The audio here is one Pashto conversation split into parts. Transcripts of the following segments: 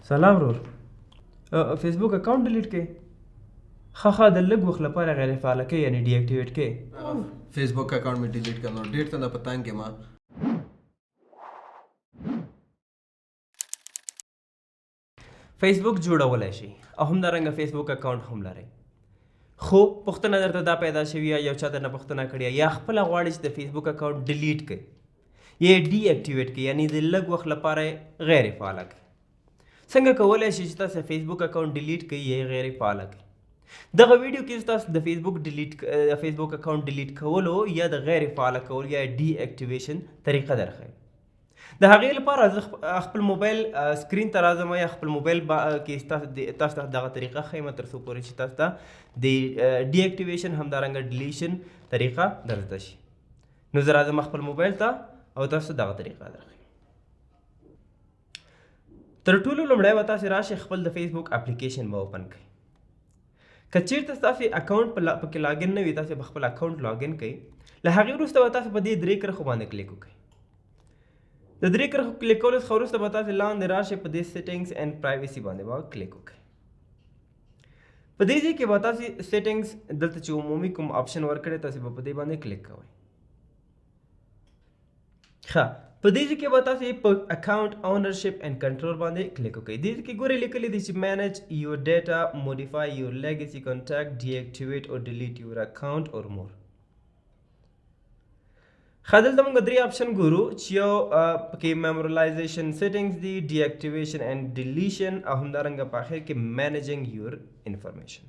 سلام ورور. فیسبوک اکاونټ ډیلیټ کړئ. ښه د لږ وخت لپاره غیر فعاله کړئ، یعنی ډي اکټیویټ کړئ. فیسبुक अकाउंट में डिलीट करना डेट तना पतांग के मां فیسبوک جوړولای شي او همدارنګه فیسبوک اکاونټ هم لرئ. خو پوښتنه درته دا پیدا شوې یا یو چا درنه پوښتنه کړې یا خپله غواړئ چې د فیسبوک اکاونټ ډیلیټ کړئ یا ډي اکټیویټ کړئ، یعنی د لږ وخت لپاره غیر فعاله کړئ. څنګه کولی شئ چې تاسو فیسبوک اکاونټ ډیلیټ کړئ یا غیر فعاله کړئ؟ دغه ویډیو کې تاسو د فیسبوک اکاونټ ډیلیټ کولو یا د غیر فعاله کولو یا ډي اکټیویشن طریقه درښیم. د هغې لپاره زه خپل موبایل سکرین ته راځم یا خپل موبایل کې تاسو ته دغه طریقه ښیم تر څو پورې چې تاسو ته د ډي اکټیویشن همدارنګه ډیلیشن طریقه در زده شي. نو زه راځم خپل موبایل ته او تاسو ته دغه طریقه درښیم. تر ټولو لومړی به تاسې راشئ خپل د فیسبوک اپلیکیشن به اوپن کړئ. که چېرته ستاسې اکاونټ پکې لاګین نه وي، تاسې به خپل اکاونټ لاګین کړئ. له هغې وروسته به تاسې په دې درې کرښو باندې کلیک وکړئ. د درې کرښو کلیک کولو څخه وروسته به تاسې لاندې راشئ، په دې سیټینګز اینډ پرایویسي باندې به کلیک وکړئ. په دې ځای کې به تاسې سیټینګز دلته چې عمومي کوم آپشن ورکړی تاسې به په دې باندې کلیک کوئ. ښه، په دې ځای کې به تاسې په اکاونټ اونرشپ اینډ کنټرول باندې کلیک وکړئ. دې کې ګورئ لیکلي دي چې مینیج یور ډیټا، موډیفای یور لیګسي کانټیکټ، ډي اکټیویټ او ډیلیټ یور اکاونټ اور مور. ښه، دلته موږ درې آپشن ګورو چې یو پکې میمورلایزیشن سیټینګز دي، ډي اکټیویشن اینډ ډیلیشن او همدارنګه په اخر کې مینیجنګ یور انفارمیشن.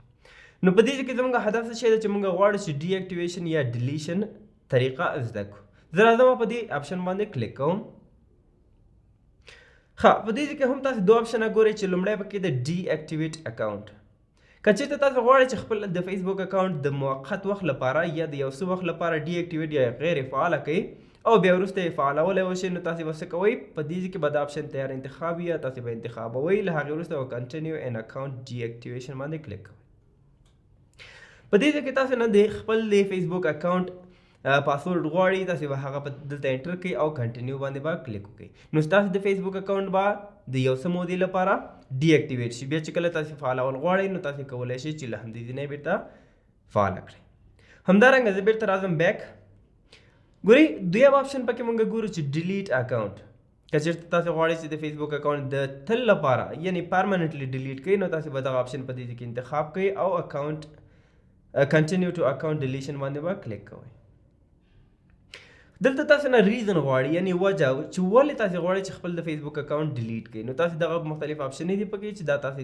نو په دې کې زموږ هدف څه شی دی چې موږ غواړو چې ډي اکټیویشن یا ډیلیشن طریقه زده کړو. زه راځم په دې آپشن باندې کلیک کوم. ښه، په دې کې هم تاسو دوه آپشنه ګورئ چې لومړی پکې د ډي اکټیویټ اکاونټ. که چېرته تاسو غواړئ چې خپل د فیسبوک اکاونټ د موقت وخت لپاره یا د یو څه وخت لپاره ډي اکټیویټ یا غیر فعاله کړئ او بیا وروسته یې فعالولی وشي، نو تاسې به څه کوئ؟ په دې کې به د آپشن تیار انتخاب یا تاسې به انتخابوئ. له هغې وروسته به کنټینیو ان اکاونټ ډي اکټیویشن باندې کلیک کوئ. په دې کې تاسو نه د خپل د فیسبوک اکاونټ پاسورډ غواړي، تاسې به هغه په دلته انټر کړئ او کنټینیو باندې به کلیک وکړئ. نو ستاسو د فیسبوک اکاونټ به د یو څه مودې لپاره ډي اکټیویټ شي. بیا چې کله تاسې فعالول غواړئ نو تاسې کولی شئ چې له همدې ځای نه یې بېرته فعاله کړئ. همدارنګه زه بېرته راځم بیک. ګورئ دویم آپشن پکې موږ ګورو چې ډیلیټ اکاونټ. که چېرته تاسې غواړئ چې د فیسبوک اکاونټ د تل لپاره یعنی پرمننټلی ډیلیټ کړئ، نو تاسې به دغه آپشن په دې کې انتخاب کړئ او اکاونټ کنټینیو ټو اکاونټ ډیلیشن باندې به کلیک کوئ. دلته تاسو نه ریزن غواړي یعنی وجه چې ولې تاسو غواړئ چې خپل د فیسبوک اکاونټ ډیلیټ کړئ. نو تاسو دغه مختلف آپشنې دي پکې چې دا تاسو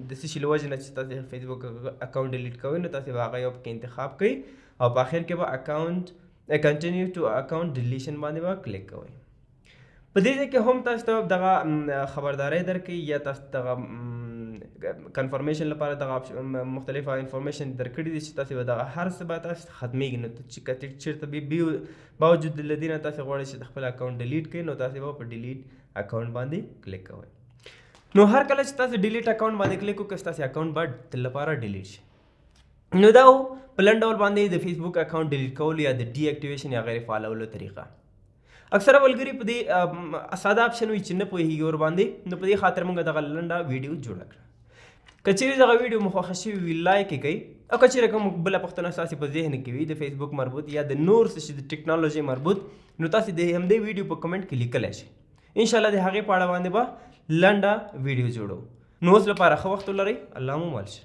د څه شي له وجې نه چې تاسو فیسبوک اکاونټ ډیلیټ کوئ، نو تاسو به هغه یو پکې انتخاب کړئ او په آخر کې به اکاونټ کنټینیو ټو اکاونټ ډیلیشن باندې به کلیک کوئ. په دې ځای کې هم تاسو ته دغه خبرداری درکوي یا تاسو دغه کنفرمیشن لپاره دغه مختلفه انفارمیشن درکړي دي چې تاسو به دغه هر څه به تاسو ختمیږي. نو چې چېرته باوجود له دې نه تاسو غواړئ چې د خپل اکاونټ ډیلیټ کړئ، نو تاسو به په ډیلیټ اکاونټ باندې کلیک کوئ. نو هر کله چې تاسو ډیلیټ اکاونټ باندې کلیک وکړئ ستاسو اکاونټ به تل لپاره ډیلیټ شي. نو دا په لنډ ډول باندې د فیسبوک اکاونټ ډیلیټ کولو یا د ډي اکټیویشن یا غیر فعالولو طریقه. اکثره ملګري په دې ساده آپشن وي چې نه پوهېږي ورباندې، نو په دې خاطر موږ دغه لنډه ویډیو جوړه کړه. که چیرې دغه ویډیو مو خوښه شوې وي لایک یې کړئ، او که چیرې کوم بله پوښتنه ستاسې په ذهن کې وي د فیسبوک مربوط یا د نور څه شي د ټیکنالوژي مربوط، نو تاسې د همدې ویډیو په کمنټ کې لیکلی شئ. انشاءالله د هغې په اړه باندې به لنډه ویډیو جوړو. نو اوس لپاره ښه وخت ولرئ. الله مو مل شه.